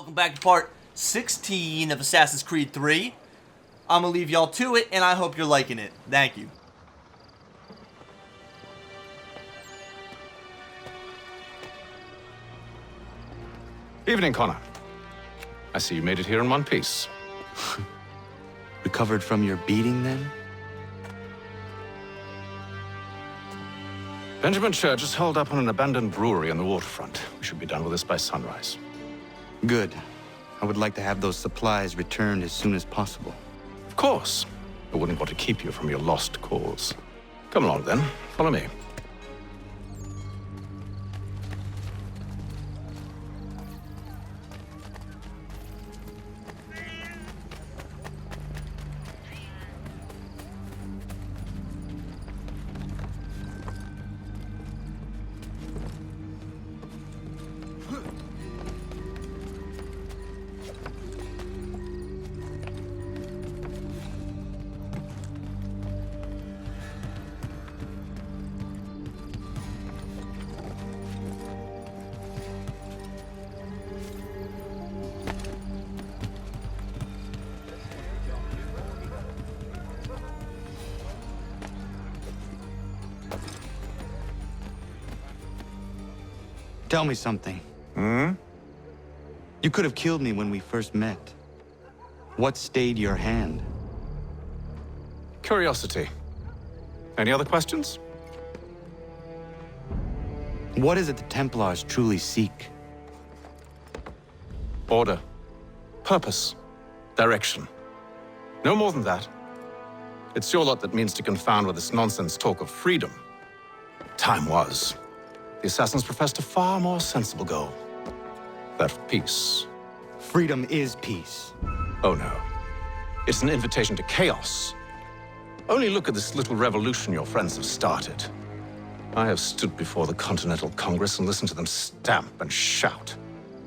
welcome back to part 16 of Assassin's Creed 3. I'm gonna leave y'all to it, and I hope you're liking it. Thank you. Evening, Connor. I see you made it here in one piece. Recovered from your beating, then? Benjamin Church is holed up on an abandoned brewery on the waterfront. We should be done with this by sunrise. Good. I would like to have those supplies returned as soon as possible. Of course. I wouldn't want to keep you from your lost cause. Come along, then. Follow me. Tell me something. You could have killed me when we first met. What stayed your hand? Curiosity. Any other questions? What is it the Templars truly seek? Order. Purpose. Direction. No more than that. It's your lot that means to confound with this nonsense talk of freedom. Time was. The Assassins professed a far more sensible goal. That of peace. Freedom is peace. Oh no. It's an invitation to chaos. Only look at this little revolution your friends have started. I have stood before the Continental Congress and listened to them stamp and shout.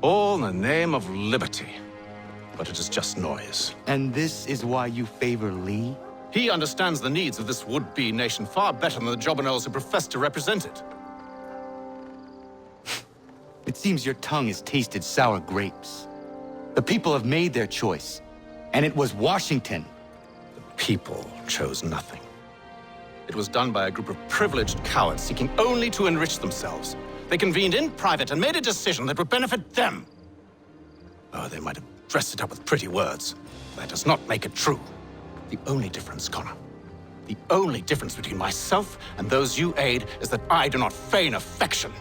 All in the name of liberty. But it is just noise. And this is why you favor Lee? He understands the needs of this would-be nation far better than the jobberknolls who profess to represent it. It seems your tongue has tasted sour grapes. The people have made their choice, and it was Washington. The people chose nothing. It was done by a group of privileged cowards seeking only to enrich themselves. They convened in private and made a decision that would benefit them. Oh, they might have dressed it up with pretty words. That does not make it true. The only difference, Connor, the only difference between myself and those you aid is that I do not feign affection.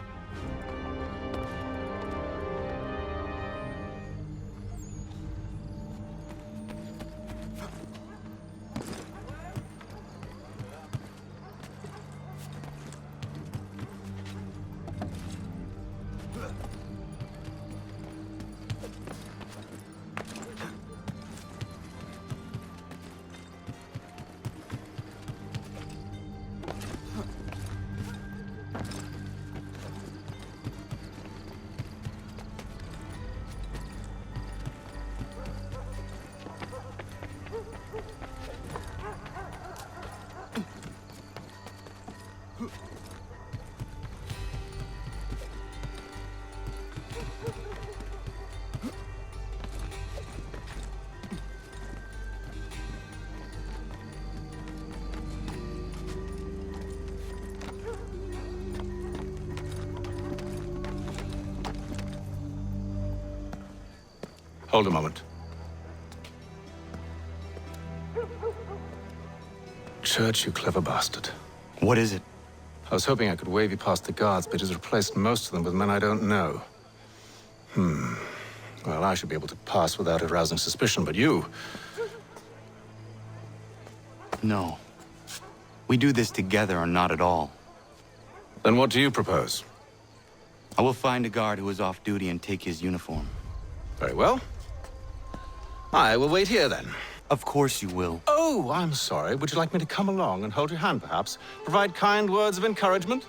Hold a moment. Church, you clever bastard. What is it? I was hoping I could wave you past the guards, but he's replaced most of them with men I don't know. Well, I should be able to pass without arousing suspicion, but you... No. We do this together or not at all. Then what do you propose? I will find a guard who is off duty and take his uniform. Very well. I will wait here, then. Of course you will. Oh, I'm sorry. Would you like me to come along and hold your hand, perhaps? Provide kind words of encouragement?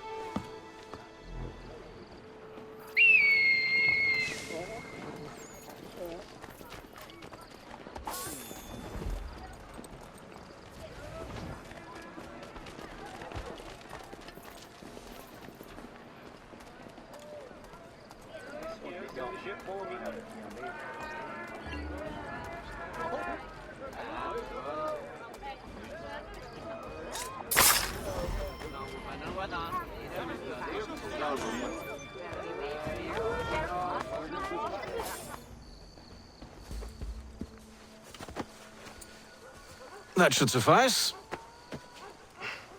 That should suffice.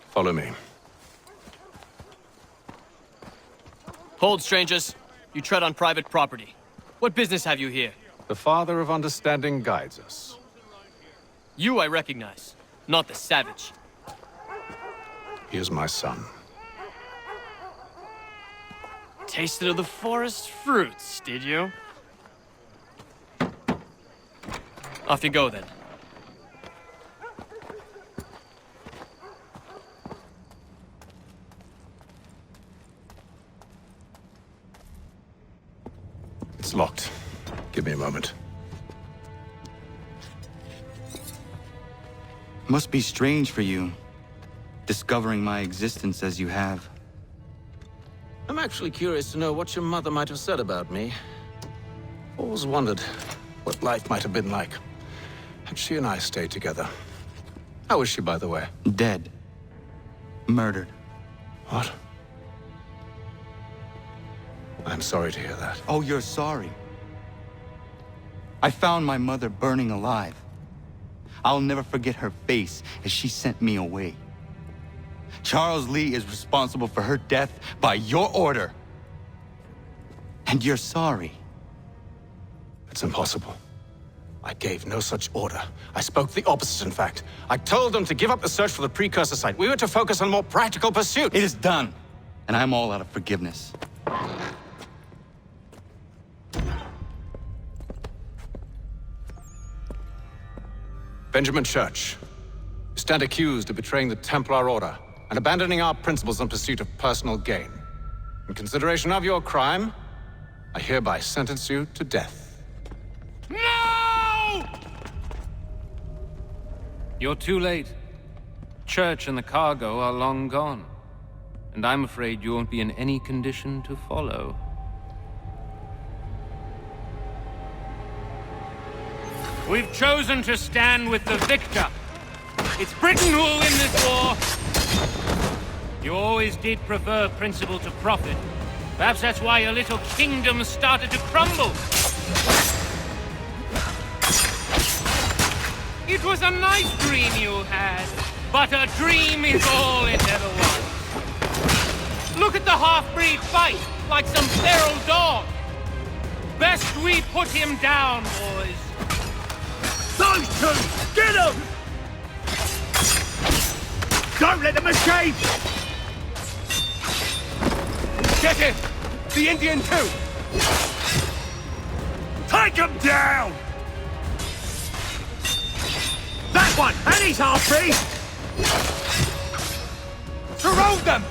Follow me. Hold, strangers. You tread on private property. What business have you here? The Father of Understanding guides us. You I recognize, not the savage. He is my son. Tasted of the forest fruits, did you? Off you go, then. It's locked. Give me a moment. Must be strange for you, discovering my existence as you have. I'm actually curious to know what your mother might have said about me. Always wondered what life might have been like had she and I stayed together. How is she, by the way? Dead. Murdered. What? I'm sorry to hear that. Oh, you're sorry. I found my mother burning alive. I'll never forget her face as she sent me away. Charles Lee is responsible for her death by your order. And you're sorry. It's impossible. I gave no such order. I spoke the opposite, in fact. I told them to give up the search for the precursor site. We were to focus on more practical pursuits. It is done, and I'm all out of forgiveness. Benjamin Church, you stand accused of betraying the Templar Order and abandoning our principles in pursuit of personal gain. In consideration of your crime, I hereby sentence you to death. No! You're too late. Church and the cargo are long gone. And I'm afraid you won't be in any condition to follow. We've chosen to stand with the victor. It's Britain who will win this war. You always did prefer principle to profit. Perhaps that's why your little kingdom started to crumble. It was a nice dream you had, but a dream is all it ever was. Look at the half-breed fight, like some feral dog. Best we put him down, boys. Those two! Get them! Don't let them escape! Get him! The Indian too! Take him down! That one! And he's half-breed! Surround them!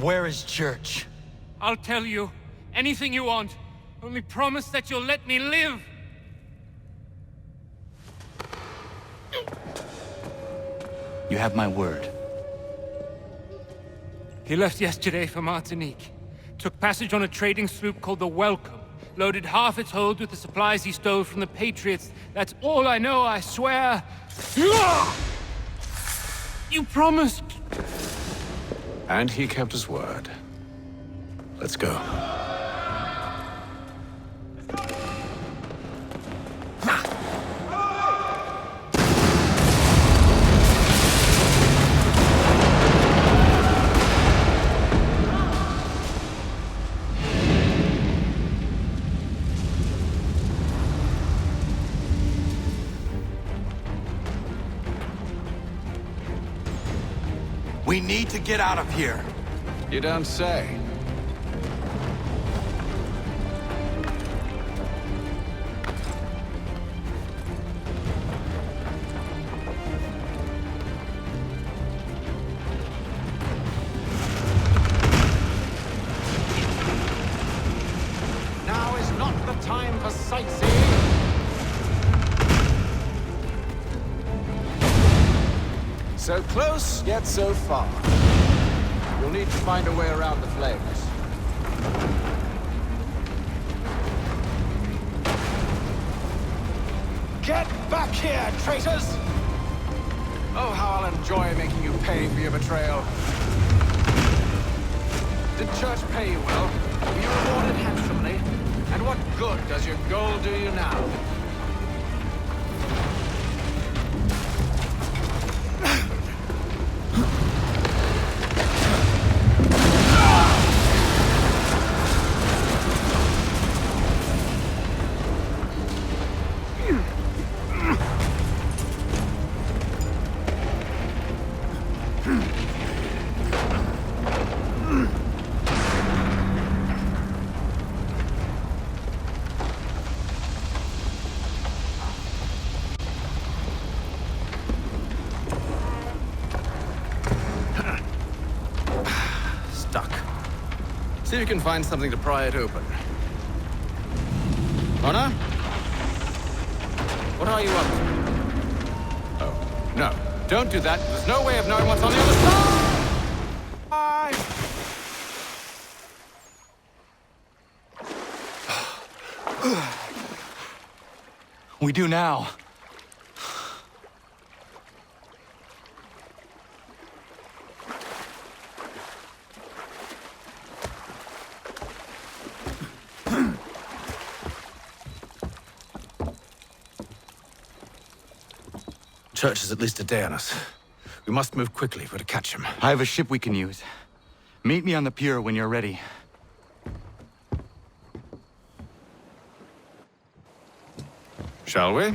Where is Church? I'll tell you anything you want. Only promise that you'll let me live. You have my word. He left yesterday for Martinique. Took passage on a trading sloop called the Welcome. Loaded half its hold with the supplies he stole from the Patriots. That's all I know, I swear. You promised. And he kept his word. Let's go. We need to get out of here. You don't say. Now is not the time for sightseeing. So close, yet so far. You'll need to find a way around the flames. Get back here, traitors! Oh, how I'll enjoy making you pay for your betrayal. Did Church pay you well? You rewarded handsomely. And what good does your gold do you now? Stuck. See if you can find something to pry it open. Honor? What are you up to? Oh, no. Don't do that. There's no way of knowing what's on the other side! We do now. Church is at least a day on us. We must move quickly if we're to catch him. I have a ship we can use. Meet me on the pier when you're ready. Shall we?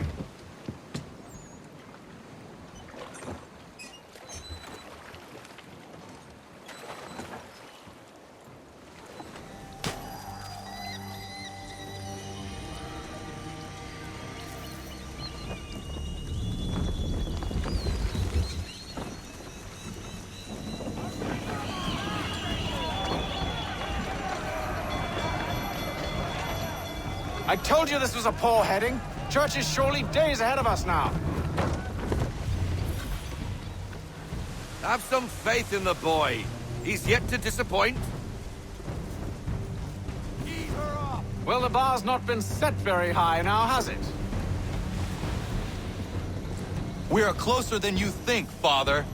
I told you this was a poor heading. Church is surely days ahead of us now. Have some faith in the boy. He's yet to disappoint. Eat her up! Well, the bar's not been set very high now, has it? We are closer than you think, Father.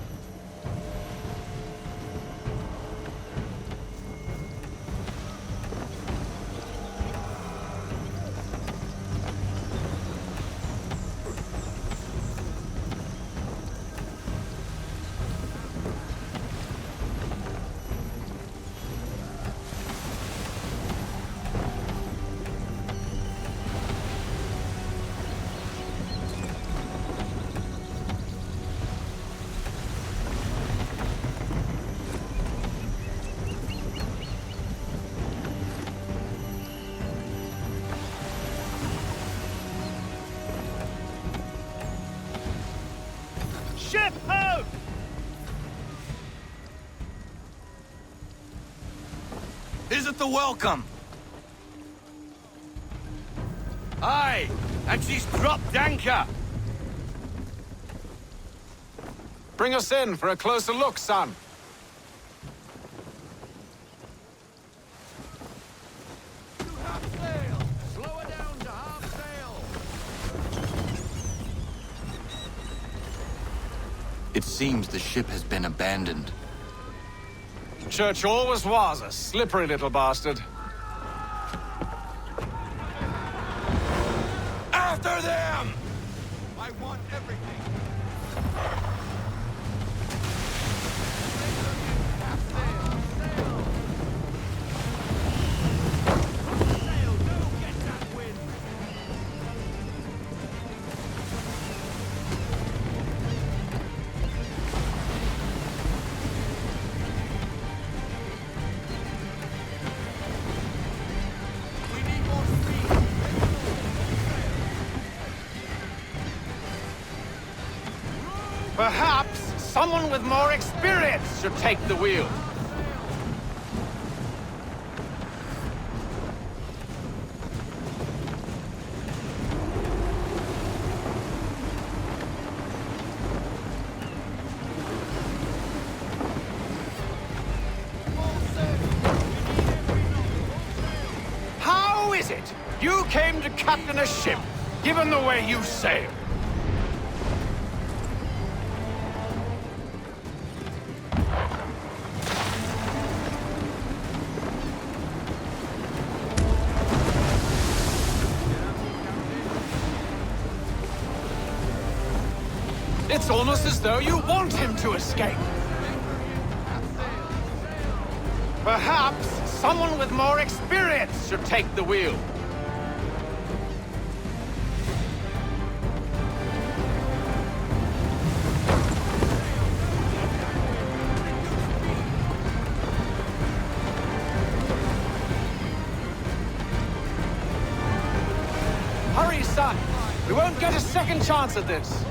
Ship out! Is it the welcome? Aye, and she's dropped anchor. Bring us in for a closer look, son. Half sail! Slow her down to half sail! It seems the ship has been abandoned. Church always was a slippery little bastard. After them! I want everything. Half sail, sail. Sail, don't get that wind. We need more speed. Perhaps someone with more experience should take the wheel. How is it you came to captain a ship, given the way you sail? It's almost as though you want him to escape. Perhaps someone with more experience should take the wheel. Hurry, son! We won't get a second chance at this.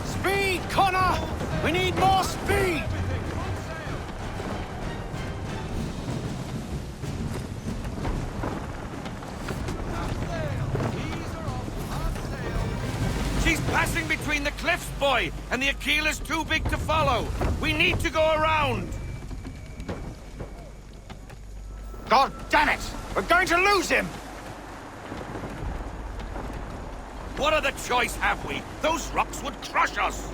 Speed, Connor! We need more speed! She's passing between the cliffs, boy, and the Aquila's too big to follow. We need to go around. God damn it! We're going to lose him! What other choice have we? Those rocks would crush us.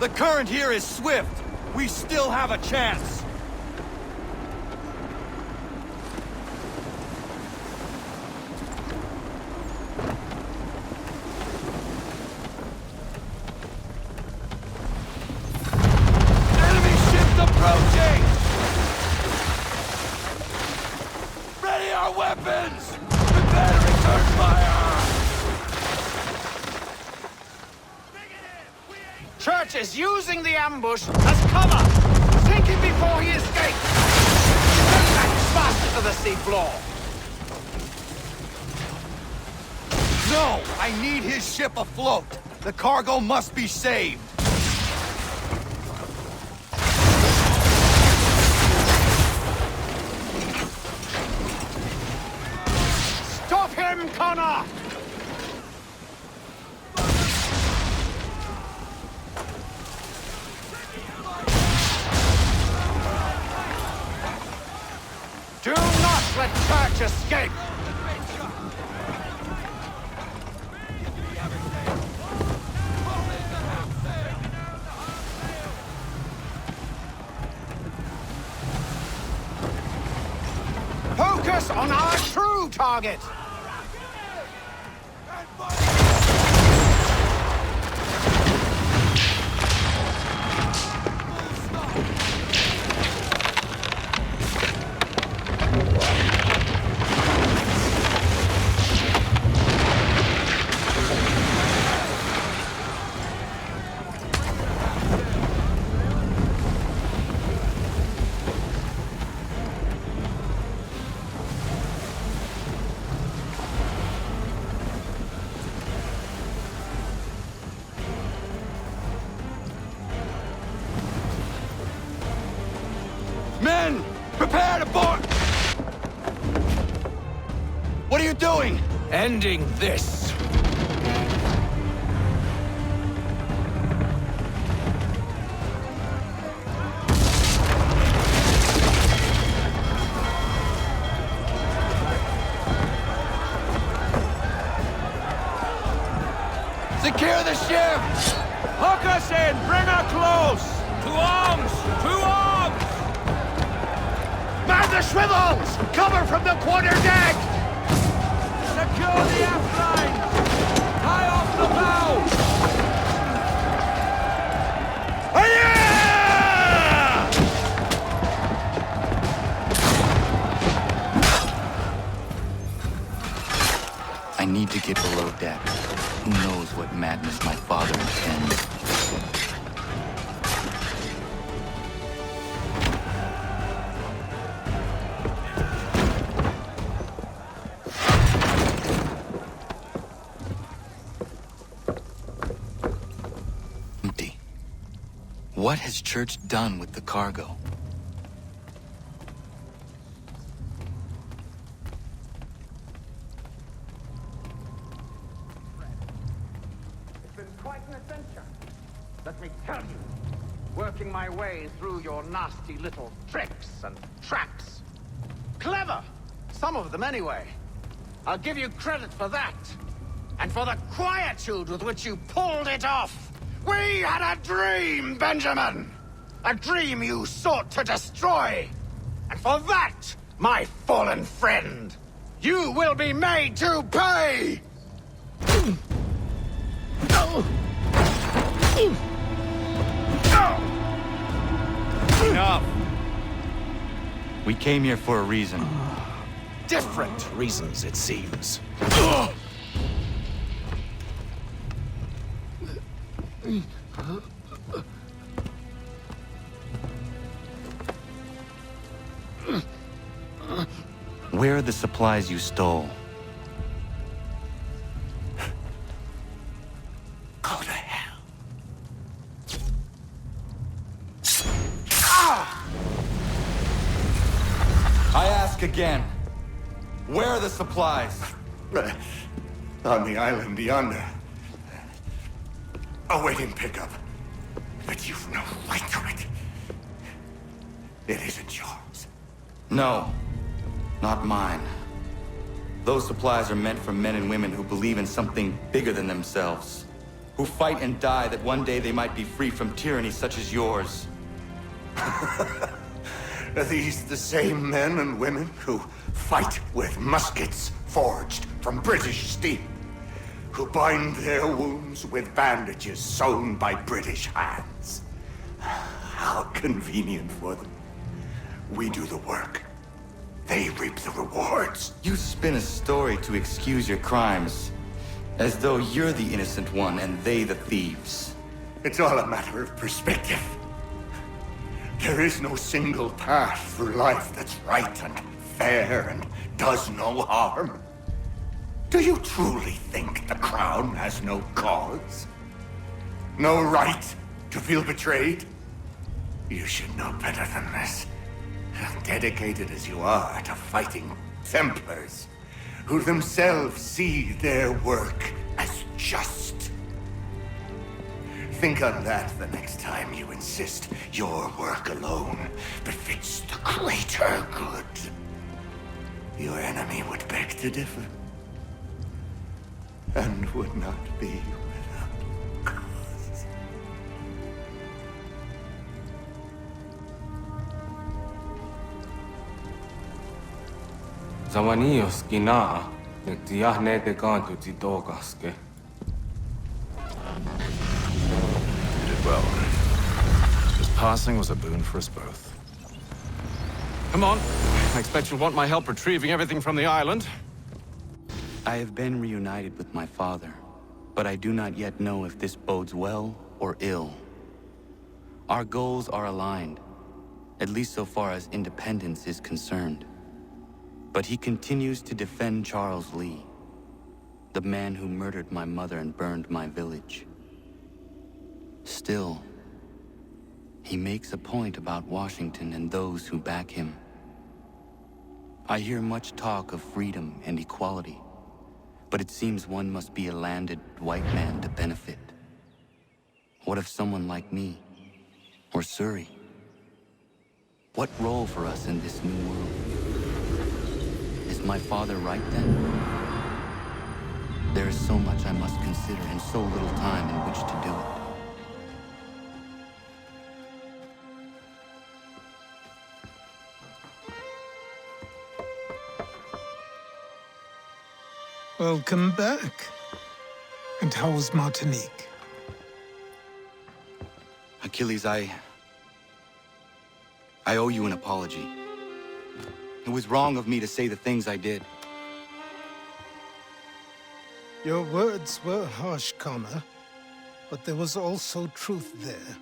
The current here is swift. We still have a chance. Enemy ships approaching! Ready our weapons! Prepare to return fire! Church is using the ambush as cover! Sink him before he escapes! Get back faster to the seafloor! No! I need his ship afloat! The cargo must be saved! Stop him, Connor! Do not let Church escape! Focus on our true target! Men! Prepare to board! What are you doing? Ending this. Secure the ship! Hook us in! Bring her close! To arms! To arms! Man the swivels! Cover from the quarter deck! Secure the aft lines! Tie off the bow! I need to get below deck. Who knows what madness my father intends? Empty. What has Church done with the cargo? It's been quite an adventure. Let me tell you, working my way through your nasty little tricks and traps. clever. Some of them, anyway. I'll give you credit for that. And for the quietude with which you pulled it off. We had a dream, Benjamin! A dream you sought to destroy. And for that, my fallen friend, you will be made to pay! Enough. We came here for a reason. Different reasons, it seems. Where are the supplies you stole? Go to hell. I ask again. Where are the supplies? On the island yonder. Awaiting pickup. But you've no right to it. It isn't yours. No, not mine. Those supplies are meant for men and women who believe in something bigger than themselves. Who fight and die that one day they might be free from tyranny such as yours. Are these the same men and women who fight with muskets forged from British steel? Who bind their wounds with bandages sewn by British hands? How convenient for them. We do the work. They reap the rewards. You spin a story to excuse your crimes, as though you're the innocent one and they the thieves. It's all a matter of perspective. There is no single path through life that's right and fair and does no harm. Do you truly think the Crown has no cause? No right to feel betrayed? You should know better than this. Dedicated as you are to fighting Templars, who themselves see their work as just. Think on that the next time you insist your work alone befits the greater good. Your enemy would beg to differ, and would not be without cause. Zawanios gina, netiahne te kantu titokaske. You did well. His passing was a boon for us both. Come on. I expect you'll want my help retrieving everything from the island. I have been reunited with my father, but I do not yet know if this bodes well or ill. Our goals are aligned, at least so far as independence is concerned. But he continues to defend Charles Lee, the man who murdered my mother and burned my village. Still, he makes a point about Washington and those who back him. I hear much talk of freedom and equality, but it seems one must be a landed white man to benefit. What of someone like me, or Surrey? What role for us in this new world? Is my father right then? There is so much I must consider and so little time in which to do it. Welcome back. And how was Martinique? Achilles, I owe you an apology. It was wrong of me to say the things I did. Your words were harsh, Connor, but there was also truth there.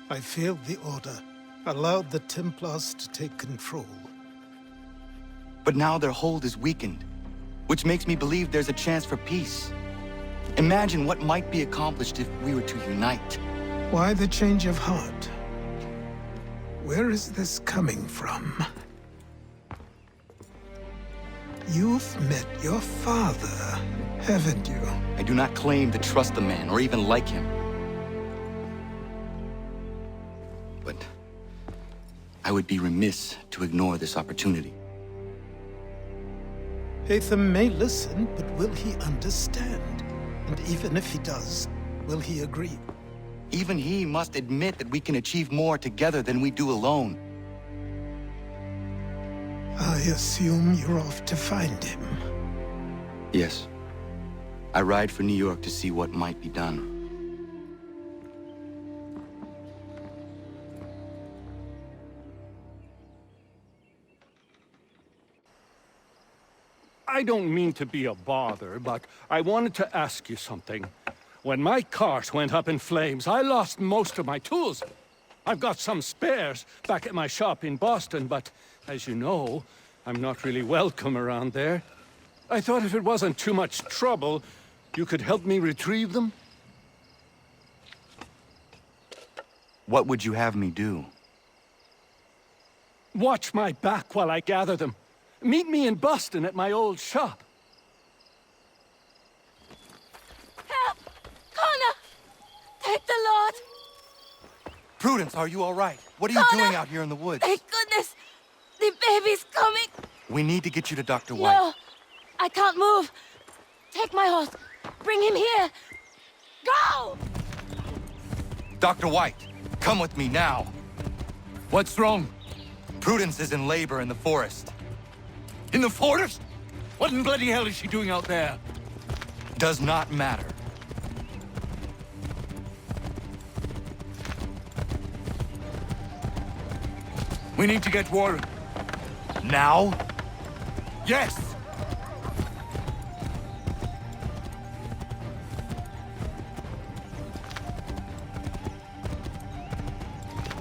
I failed the Order, allowed the Templars to take control. But now their hold is weakened, which makes me believe there's a chance for peace. Imagine what might be accomplished if we were to unite. Why the change of heart? Where is this coming from? You've met your father, haven't you? I do not claim to trust the man or even like him. But I would be remiss to ignore this opportunity. Haytham may listen, but will he understand? And even if he does, will he agree? Even he must admit that we can achieve more together than we do alone. I assume you're off to find him. Yes. I ride for New York to see what might be done. I don't mean to be a bother, but I wanted to ask you something. When my cart went up in flames, I lost most of my tools. I've got some spares back at my shop in Boston, but as you know, I'm not really welcome around there. I thought if it wasn't too much trouble, you could help me retrieve them? What would you have me do? Watch my back while I gather them. Meet me in Boston at my old shop. Help! Connor! Thank the Lord! Prudence, are you all right? What are you Connor! doing out here in the woods? Thank goodness! The baby's coming! We need to get you to Dr. White. No! I can't move! Take my horse! Bring him here! Go! Dr. White, come with me now. What's wrong? Prudence is in labor in the forest. In the forest? What in bloody hell is she doing out there? Does not matter. We need to get Warren. Now? Yes!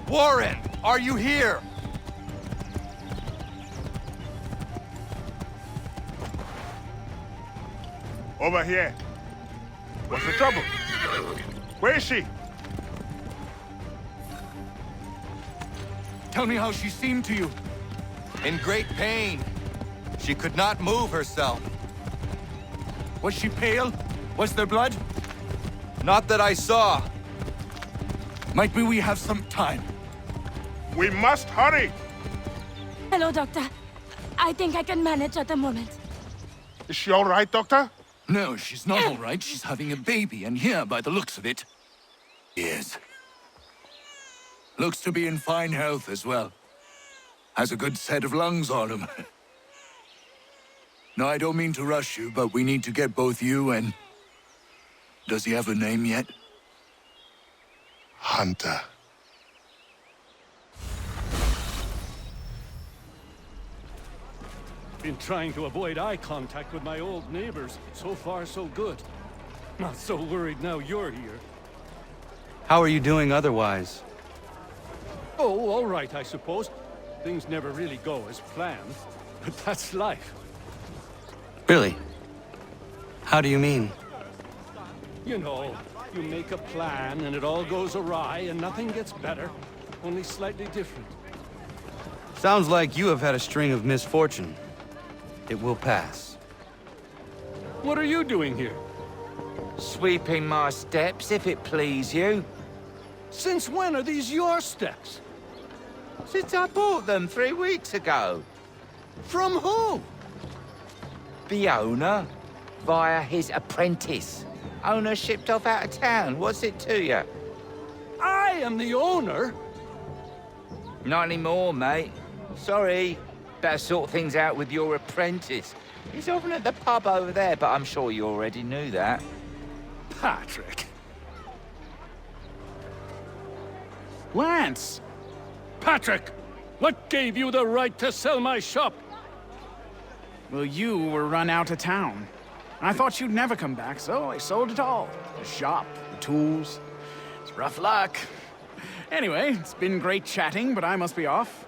Warren, are you here? Over here. What's the trouble? Where is she? Tell me how she seemed to you. In great pain. She could not move herself. Was she pale? Was there blood? Not that I saw. Might be we have some time. We must hurry! Hello, Doctor. I think I can manage at the moment. Is she all right, Doctor? No, she's not all right. She's having a baby, and here, by the looks of it, is. Looks to be in fine health as well. Has a good set of lungs on him. No, I don't mean to rush you, but we need to get both you and... Does he have a name yet? Hunter. Been trying to avoid eye contact with my old neighbors. So far, so good. Not so worried now you're here. How are you doing otherwise? Oh, all right, I suppose. Things never really go as planned, but that's life. Really? How do you mean? You know, you make a plan and it all goes awry and nothing gets better, only slightly different. Sounds like you have had a string of misfortune. It will pass. What are you doing here? Sweeping my steps, if it please you. Since when are these your steps? Since I bought them 3 weeks ago. From who? The owner, via his apprentice. Owner shipped off out of town. What's it to you? I am the owner? Not anymore, mate. Sorry. Better sort things out with your apprentice. He's over at the pub over there, but I'm sure you already knew that. Patrick. Lance! Patrick! What gave you the right to sell my shop? Well, you were run out of town. I thought you'd never come back, so I sold it all. The shop, the tools. It's rough luck. Anyway, it's been great chatting, but I must be off.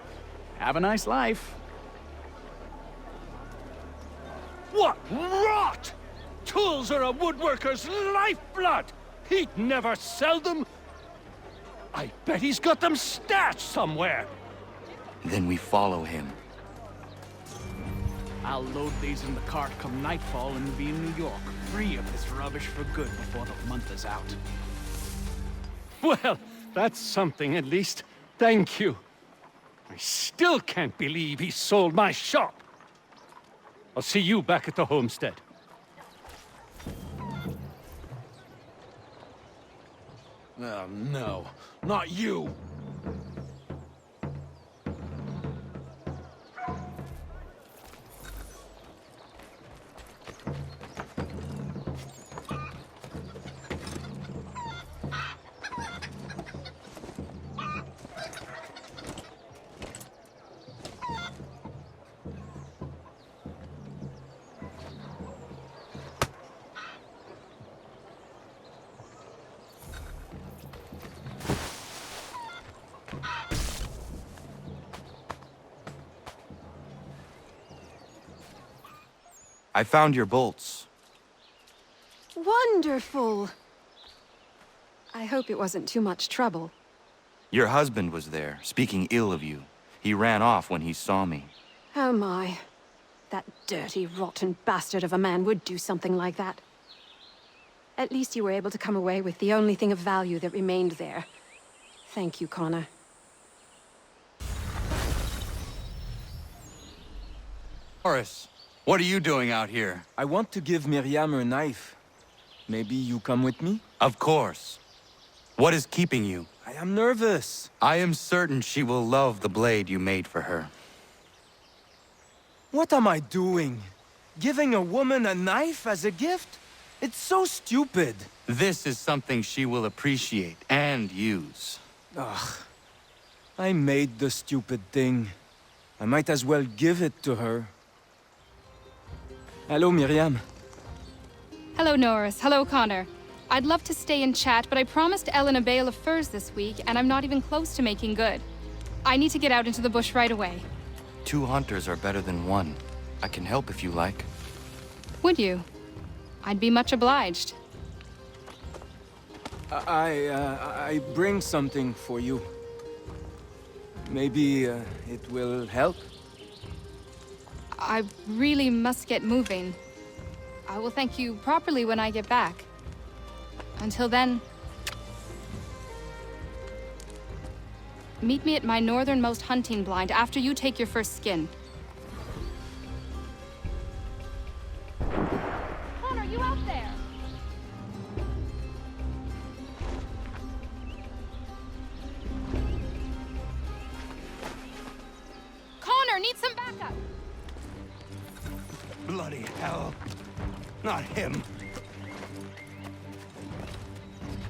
Have a nice life. What rot! Tools are a woodworker's lifeblood! He'd never sell them! I bet he's got them stashed somewhere! Then we follow him. I'll load these in the cart come nightfall and be in New York, free of this rubbish for good before the month is out. Well, that's something at least. Thank you. I still can't believe he sold my shop. I'll see you back at the homestead. Oh, no. Not you! I found your bolts. Wonderful! I hope it wasn't too much trouble. Your husband was there, speaking ill of you. He ran off when he saw me. Oh my. That dirty, rotten bastard of a man would do something like that. At least you were able to come away with the only thing of value that remained there. Thank you, Connor. Horace, what are you doing out here? I want to give Miriam her knife. Maybe you come with me? Of course. What is keeping you? I am nervous. I am certain she will love the blade you made for her. What am I doing? Giving a woman a knife as a gift? It's so stupid. This is something she will appreciate and use. Ugh. I made the stupid thing. I might as well give it to her. Hello, Miriam. Hello, Norris. Hello, Connor. I'd love to stay and chat, but I promised Ellen a bale of furs this week, and I'm not even close to making good. I need to get out into the bush right away. 2 hunters are better than 1. I can help if you like. Would you? I'd be much obliged. I bring something for you. Maybe it will help? I really must get moving. I will thank you properly when I get back. Until then... meet me at my northernmost hunting blind after you take your first skin. Connor, you out there? Connor, need some backup! Bloody hell. Not him.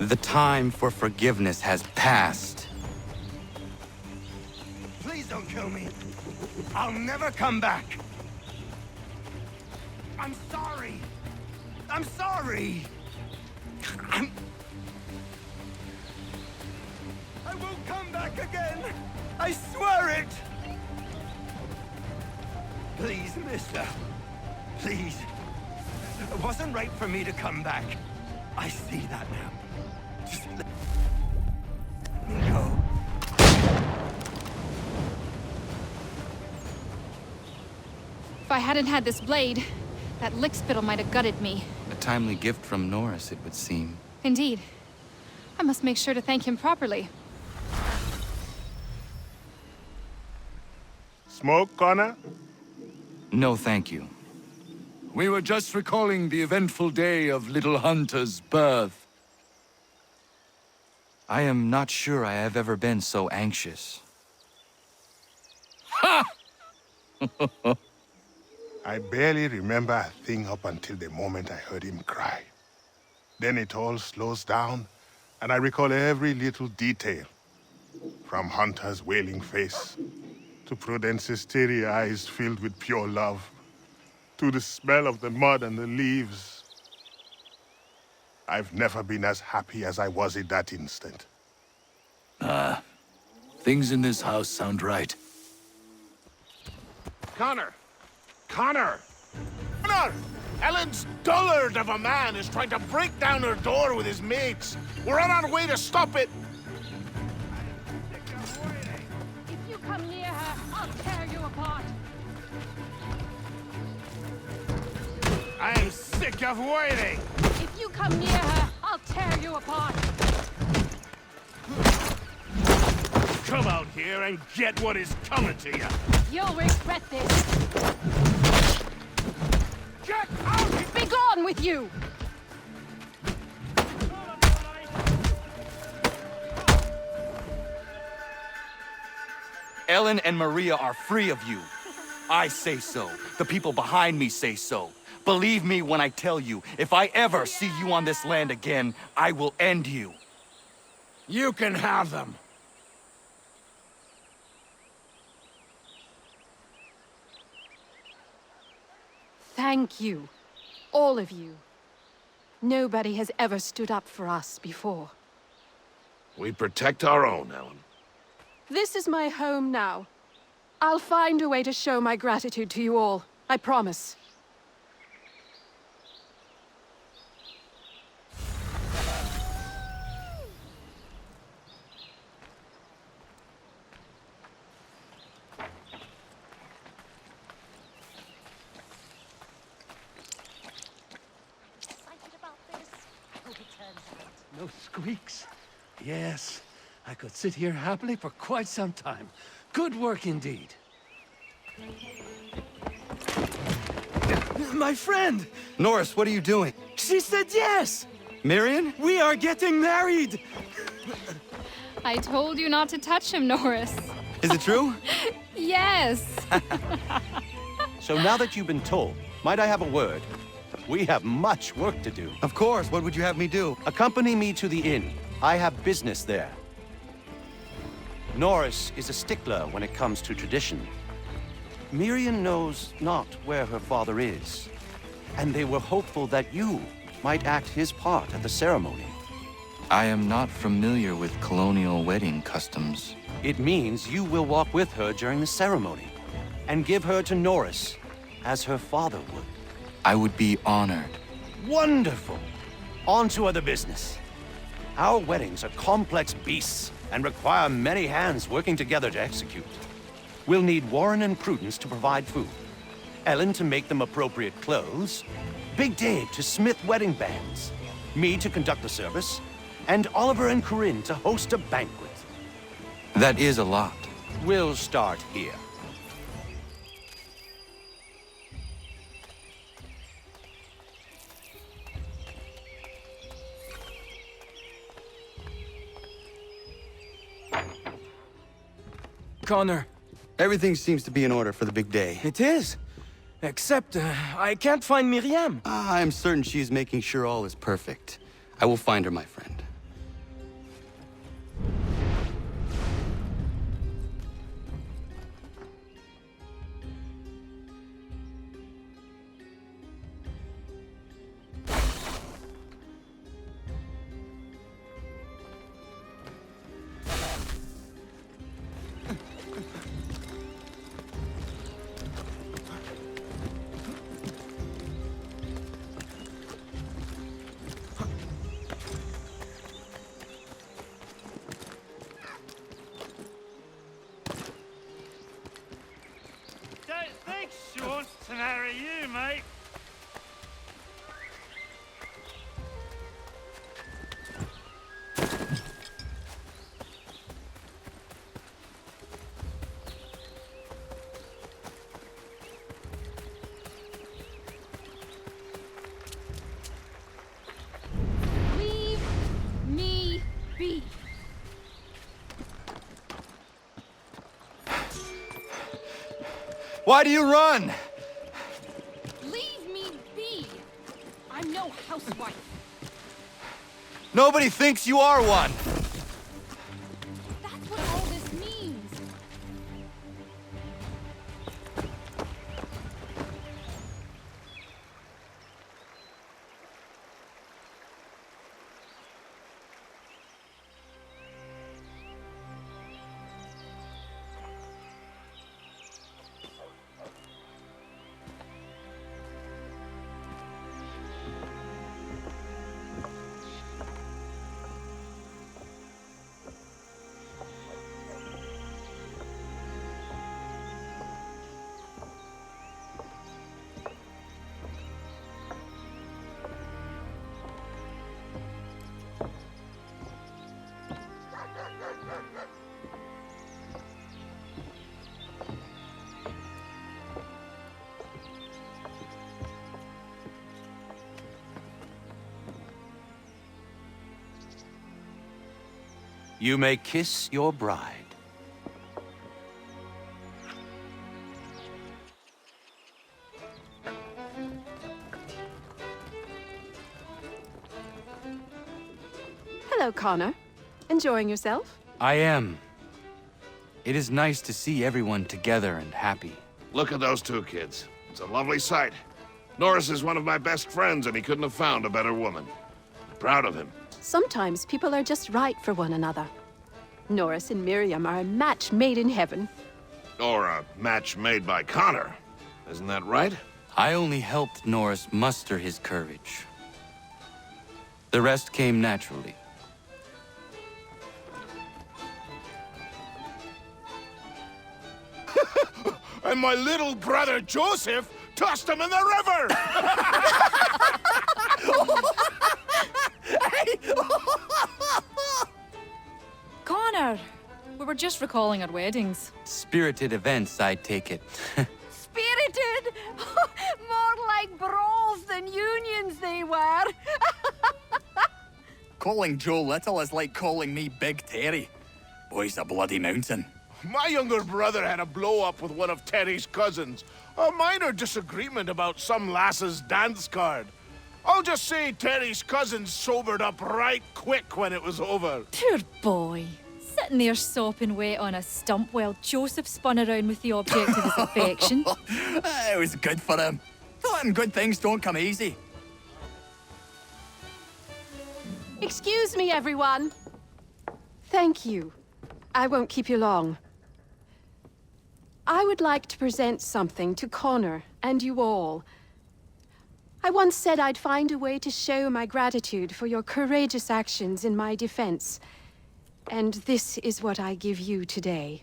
The time for forgiveness has passed. Please don't kill me. I'll never come back. I'm sorry. I'm sorry. I won't come back again. I swear it. Please, mister. Please. It wasn't right for me to come back. I see that now. Just let me go. If I hadn't had this blade, that lickspittle might have gutted me. A timely gift from Norris, it would seem. Indeed. I must make sure to thank him properly. Smoke, Connor? No, thank you. We were just recalling the eventful day of little Hunter's birth. I am not sure I have ever been so anxious. Ha! I barely remember a thing up until the moment I heard him cry. Then it all slows down, and I recall every little detail. From Hunter's wailing face, to Prudence's teary eyes filled with pure love, to the smell of the mud and the leaves. I've never been as happy as I was in that instant. Ah, things in this house sound right. Connor! Connor! Connor! Ellen's dullard of a man is trying to break down her door with his mates. We're on our way to stop it. If you come near her, I'll tear you apart. I am sick of waiting. If you come near her, I'll tear you apart. Come out here and get what is coming to you. You'll regret this. Get out! Be gone with you! Ellen and Maria are free of you. I say so. The people behind me say so. Believe me when I tell you, if I ever see you on this land again, I will end you. You can have them. Thank you. All of you. Nobody has ever stood up for us before. We protect our own, Ellen. This is my home now. I'll find a way to show my gratitude to you all. I promise. No squeaks. Yes, I could sit here happily for quite some time. Good work indeed. My friend! Norris, what are you doing? She said yes! Marion? We are getting married! I told you not to touch him, Norris. Is it true? Yes. So now that you've been told, might I have a word? We have much work to do. Of course. What would you have me do? Accompany me to the inn. I have business there. Norris is a stickler when it comes to tradition. Miriam knows not where her father is, and they were hopeful that you might act his part at the ceremony. I am not familiar with colonial wedding customs. It means you will walk with her during the ceremony, and give her to Norris, as her father would. I would be honored. Wonderful! On to other business. Our weddings are complex beasts and require many hands working together to execute. We'll need Warren and Prudence to provide food, Ellen to make them appropriate clothes, Big Dave to smith wedding bands, me to conduct the service, and Oliver and Corinne to host a banquet. That is a lot. We'll start here. Connor. Everything seems to be in order for the big day. It is. Except, I can't find Miriam. I'm certain she's making sure all is perfect. I will find her, my friend. Thanks, Sean, to marry you, mate. Leave me be. Why do you run? Leave me be. I'm no housewife. Nobody thinks you are one. That's what all this means. You may kiss your bride. Hello, Connor. Enjoying yourself? I am. It is nice to see everyone together and happy. Look at those two kids. It's a lovely sight. Norris is one of my best friends, and he couldn't have found a better woman. I'm proud of him. Sometimes people are just right for one another. Norris and Miriam are a match made in heaven. Or a match made by Connor. Isn't that right? I only helped Norris muster his courage. The rest came naturally. And my little brother Joseph tossed him in the river! Connor! We were just recalling our weddings. Spirited events, I take it. Spirited! More like brawls than unions they were. Calling Joe Little is like calling me Big Terry. Boy's a bloody mountain. My younger brother had a blow-up with one of Terry's cousins. A minor disagreement about some lass's dance card. I'll just say Terry's cousins sobered up right quick when it was over. Poor boy. Sitting there sopping wet on a stump while Joseph spun around with the object of his affection. It was good for him. Tell him good things don't come easy. Excuse me, everyone. Thank you. I won't keep you long. I would like to present something to Connor and you all. I once said I'd find a way to show my gratitude for your courageous actions in my defense. And this is what I give you today.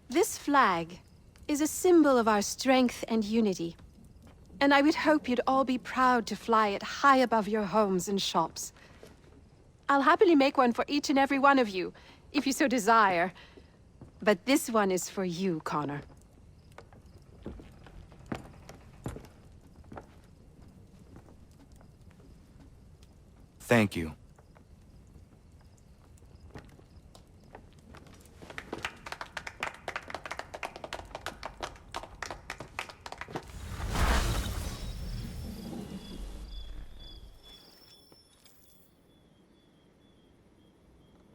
This flag is a symbol of our strength and unity. And I would hope you'd all be proud to fly it high above your homes and shops. I'll happily make one for each and every one of you, if you so desire. But this one is for you, Connor. Thank you.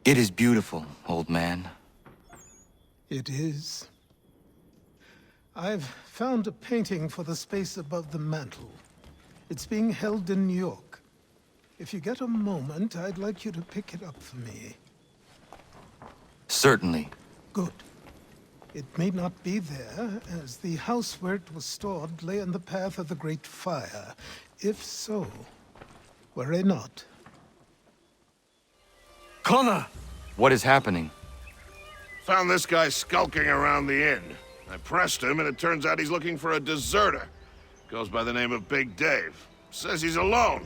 It is beautiful, old man. It is. I've found a painting for the space above the mantle. It's being held in New York. If you get a moment, I'd like you to pick it up for me. Certainly. Good. It may not be there, as the house where it was stored lay in the path of the Great Fire. If so, worry not. Connor! What is happening? Found this guy skulking around the inn. I pressed him, and it turns out he's looking for a deserter. Goes by the name of Big Dave. Says he's alone.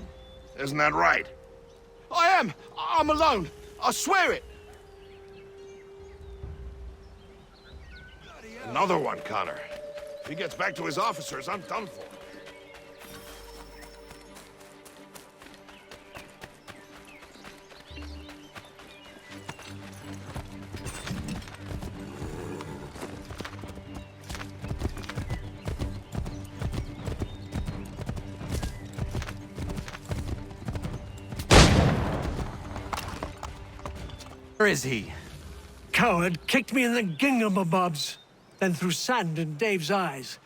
Isn't that right? I am! I'm alone! I swear it! Another one, Connor. If he gets back to his officers, I'm done for. Where is he? Coward kicked me in the gingamabobs, then threw sand in Dave's eyes.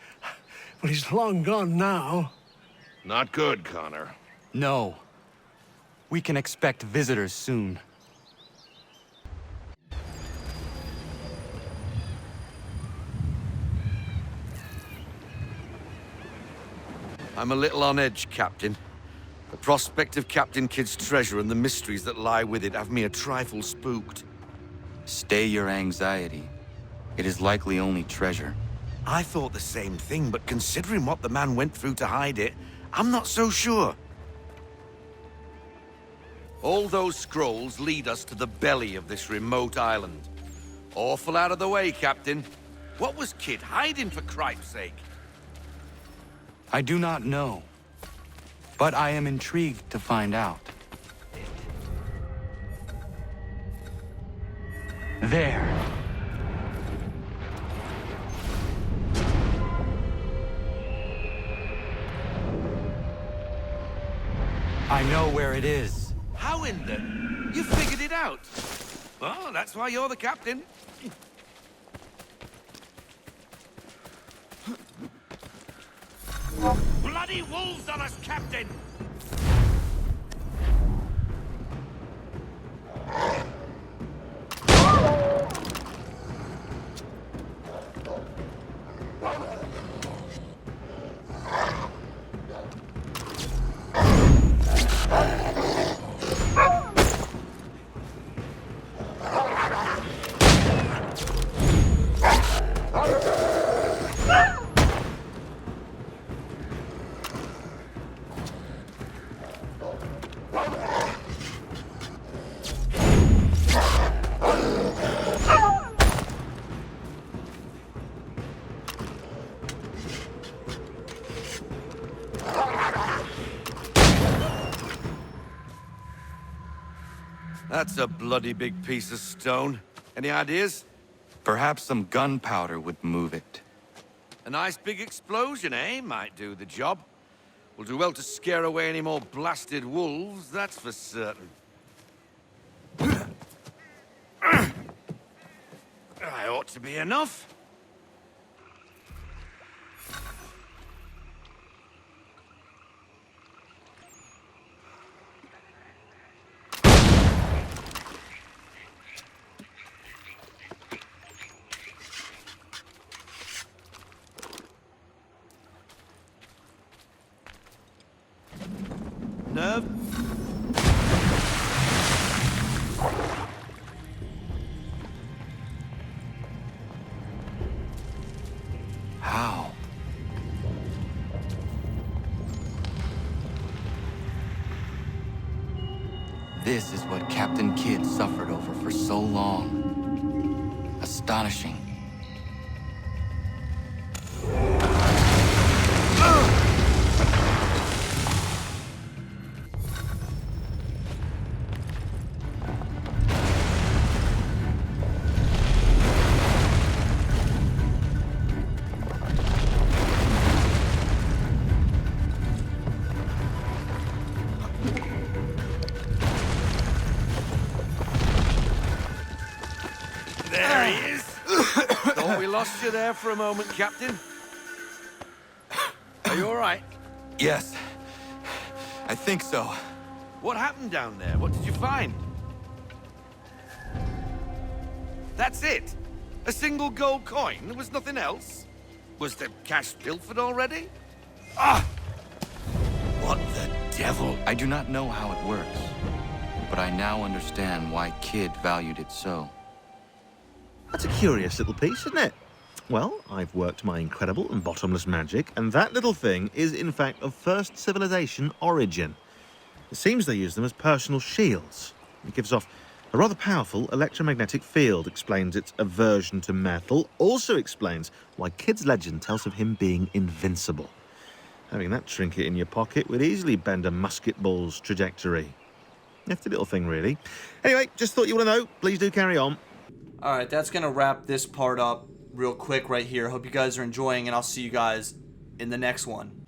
Well, he's long gone now. Not good, Connor. No. We can expect visitors soon. I'm a little on edge, Captain. The prospect of Captain Kidd's treasure and the mysteries that lie with it have me a trifle spooked. Stay your anxiety. It is likely only treasure. I thought the same thing, but considering what the man went through to hide it, I'm not so sure. All those scrolls lead us to the belly of this remote island. Awful out of the way, Captain. What was Kidd hiding, for cripe's sake? I do not know. But I am intrigued to find out. There. I know where it is. How in the... You figured it out? Well, that's why you're the captain. Bloody wolves on us, Captain! That's a bloody big piece of stone. Any ideas? Perhaps some gunpowder would move it. A nice big explosion, eh? Might do the job. We'll do well to scare away any more blasted wolves, that's for certain. That ought to be enough. Nerve? How? This is what Captain Kidd suffered over for so long. Astonishing. There he is. Thought we lost you there for a moment, Captain. Are you all right? Yes. I think so. What happened down there? What did you find? That's it? A single gold coin? There was nothing else? Was the cash pilfered already? Ah! What the devil? I do not know how it works, but I now understand why Kidd valued it so. That's a curious little piece, isn't it? Well, I've worked my incredible and bottomless magic, and that little thing is in fact of first civilization origin. It seems they use them as personal shields. It gives off a rather powerful electromagnetic field, explains its aversion to metal, also explains why Kidd's legend tells of him being invincible. Having that trinket in your pocket would easily bend a musket ball's trajectory. Nifty little thing, really. Anyway, just thought you want to know. Please do carry on. Alright, that's going to wrap this part up real quick right here. Hope you guys are enjoying, and I'll see you guys in the next one.